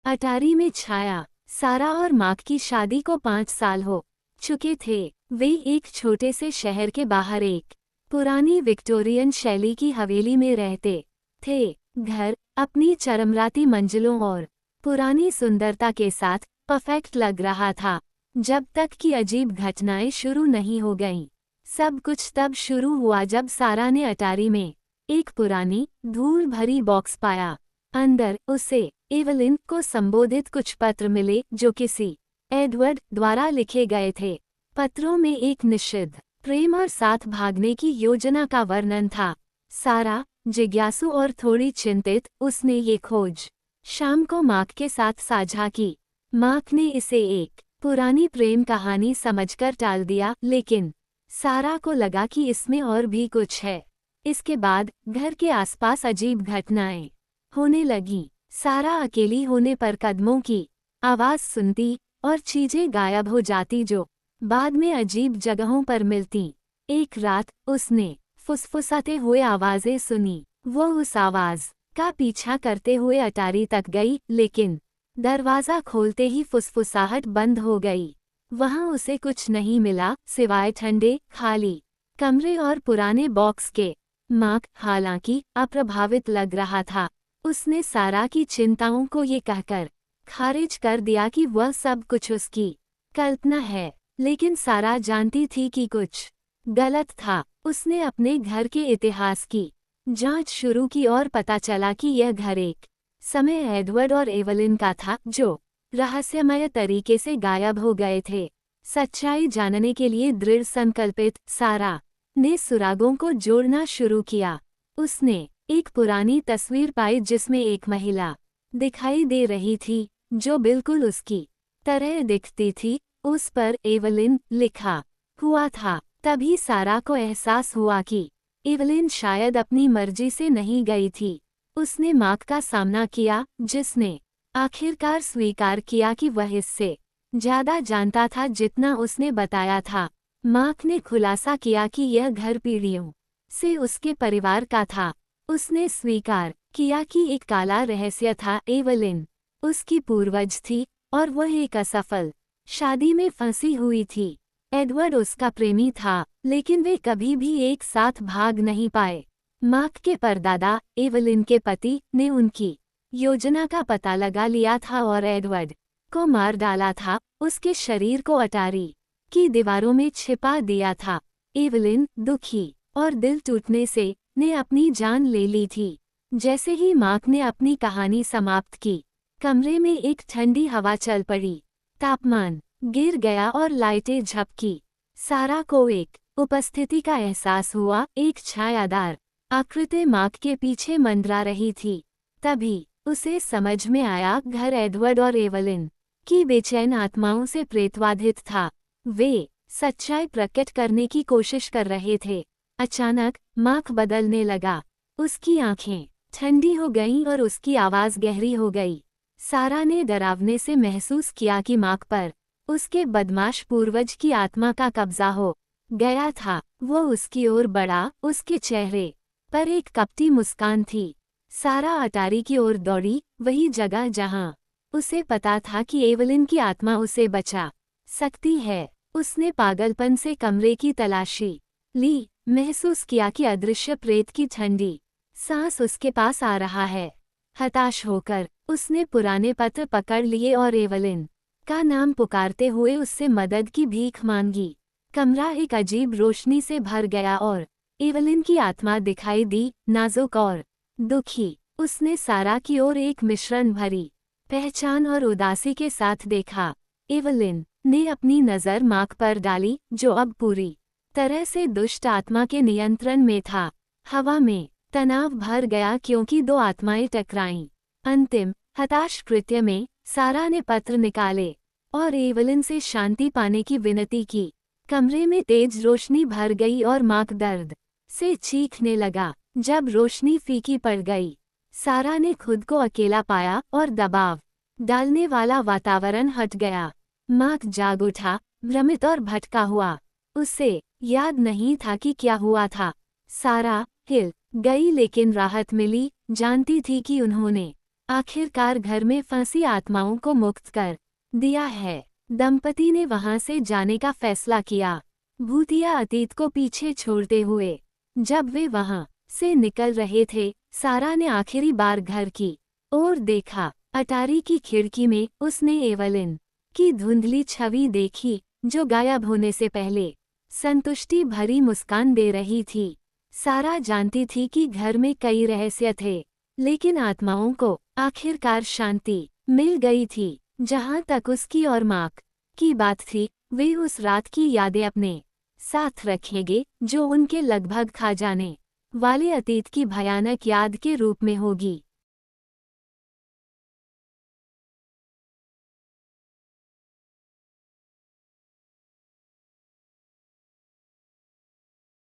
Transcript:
अटारी में छाया। सारा और मार्क की शादी को 5 साल हो चुके थे। वे एक छोटे से शहर के बाहर एक पुरानी विक्टोरियन शैली की हवेली में रहते थे। घर अपनी चरमराती मंजिलों और पुरानी सुंदरता के साथ परफेक्ट लग रहा था, जब तक कि अजीब घटनाएं शुरू नहीं हो गईं। सब कुछ तब शुरू हुआ जब सारा ने अटारी में एक पुरानी धूल भरी बॉक्स पाया। अंदर उसे एवलिन को संबोधित कुछ पत्र मिले जो किसी एडवर्ड द्वारा लिखे गए थे। पत्रों में एक निषिद्ध प्रेम और साथ भागने की योजना का वर्णन था। सारा जिज्ञासु और थोड़ी चिंतित, उसने ये खोज शाम को मार्क के साथ साझा की। मार्क ने इसे एक पुरानी प्रेम कहानी समझकर टाल दिया, लेकिन सारा को लगा कि इसमें और भी कुछ है। इसके बाद घर के आसपास अजीब घटनाएं होने लगीं। सारा अकेली होने पर कदमों की आवाज़ सुनती और चीजें गायब हो जाती जो बाद में अजीब जगहों पर मिलती। एक रात उसने फुसफुसाते हुए आवाज़ें सुनी। वो उस आवाज़ का पीछा करते हुए अटारी तक गई, लेकिन दरवाज़ा खोलते ही फुसफुसाहट बंद हो गई। वहाँ उसे कुछ नहीं मिला सिवाय ठंडे खाली कमरे और पुराने बॉक्स के। मार्क हालांकि अप्रभावित लग रहा था। उसने सारा की चिंताओं को ये कहकर खारिज कर दिया कि वह सब कुछ उसकी कल्पना है, लेकिन सारा जानती थी कि कुछ गलत था। उसने अपने घर के इतिहास की जांच शुरू की और पता चला कि यह घर एक समय एडवर्ड और एवलिन का था, जो रहस्यमय तरीके से गायब हो गए थे। सच्चाई जानने के लिए दृढ़ संकल्पित सारा ने सुरागों को जोड़ना शुरू किया। उसने एक पुरानी तस्वीर पाई जिसमें एक महिला दिखाई दे रही थी जो बिल्कुल उसकी तरह दिखती थी। उस पर एवलिन लिखा हुआ था। तभी सारा को एहसास हुआ कि एवलिन शायद अपनी मर्जी से नहीं गई थी। उसने मार्क का सामना किया, जिसने आखिरकार स्वीकार किया कि वह इससे ज्यादा जानता था जितना उसने बताया था। मार्क ने खुलासा किया कि यह घर पीढ़ियों से उसके परिवार का था। उसने स्वीकार किया कि एक काला रहस्य था। एवलिन उसकी पूर्वज थी और वह एक असफल शादी में फंसी हुई थी। एडवर्ड उसका प्रेमी था, लेकिन वे कभी भी एक साथ भाग नहीं पाए। मार्क के परदादा एवलिन के पति ने उनकी योजना का पता लगा लिया था और एडवर्ड को मार डाला था। उसके शरीर को अटारी की दीवारों में छिपा दिया था। एवलिन दुखी और दिल टूटने से ने अपनी जान ले ली थी। जैसे ही मार्क ने अपनी कहानी समाप्त की, कमरे में एक ठंडी हवा चल पड़ी। तापमान गिर गया और लाइटें झपकी। सारा को एक उपस्थिति का एहसास हुआ। एक छायादार आकृति मार्क के पीछे मंडरा रही थी। तभी उसे समझ में आया, घर एडवर्ड और एवलिन की बेचैन आत्माओं से प्रेतवाधित था। वे सच्चाई प्रकट करने की कोशिश कर रहे थे। अचानक मार्क बदलने लगा। उसकी आंखें ठंडी हो गईं और उसकी आवाज़ गहरी हो गई। सारा ने डरावने से महसूस किया कि मार्क पर उसके बदमाश पूर्वज की आत्मा का कब्जा हो गया था। वो उसकी ओर बढ़ा। उसके चेहरे पर एक कपटी मुस्कान थी। सारा अटारी की ओर दौड़ी, वही जगह जहां उसे पता था कि एवलिन की आत्मा उसे बचा सकती है। उसने पागलपन से कमरे की तलाशी ली, महसूस किया कि अदृश्य प्रेत की ठंडी सांस उसके पास आ रहा है। हताश होकर उसने पुराने पत्र पकड़ लिए और एवलिन का नाम पुकारते हुए उससे मदद की भीख मांगी। कमरा एक अजीब रोशनी से भर गया और एवलिन की आत्मा दिखाई दी, नाजुक और दुखी। उसने सारा की ओर एक मिश्रण भरी पहचान और उदासी के साथ देखा। एवलिन ने अपनी नज़र मार्क पर डाली, जो अब पूरी तरह से दुष्ट आत्मा के नियंत्रण में था। हवा में तनाव भर गया क्योंकि दो आत्माएं टकराईं। अंतिम हताश कृत्य में सारा ने पत्र निकाले और एवलिन से शांति पाने की विनती की। कमरे में तेज रोशनी भर गई और मार्क दर्द से चीखने लगा। जब रोशनी फीकी पड़ गई, सारा ने खुद को अकेला पाया और दबाव डालने वाला वातावरण हट गया। मार्क जाग उठा, भ्रमित और भटका हुआ। उसे याद नहीं था कि क्या हुआ था। सारा हिल गई, लेकिन राहत मिली। जानती थी कि उन्होंने आखिरकार घर में फंसी आत्माओं को मुक्त कर दिया है। दंपति ने वहां से जाने का फैसला किया, भूतिया अतीत को पीछे छोड़ते हुए। जब वे वहां से निकल रहे थे, सारा ने आखिरी बार घर की ओर देखा। अटारी की खिड़की में उसने एवलिन की धुंधली छवि देखी, जो गायब होने से पहले संतुष्टि भरी मुस्कान दे रही थी। सारा जानती थी कि घर में कई रहस्य थे, लेकिन आत्माओं को आखिरकार शांति मिल गई थी। जहां तक उसकी और मार्क की बात थी, वे उस रात की यादें अपने साथ रखेंगे, जो उनके लगभग खा जाने वाले अतीत की भयानक याद के रूप में होगी।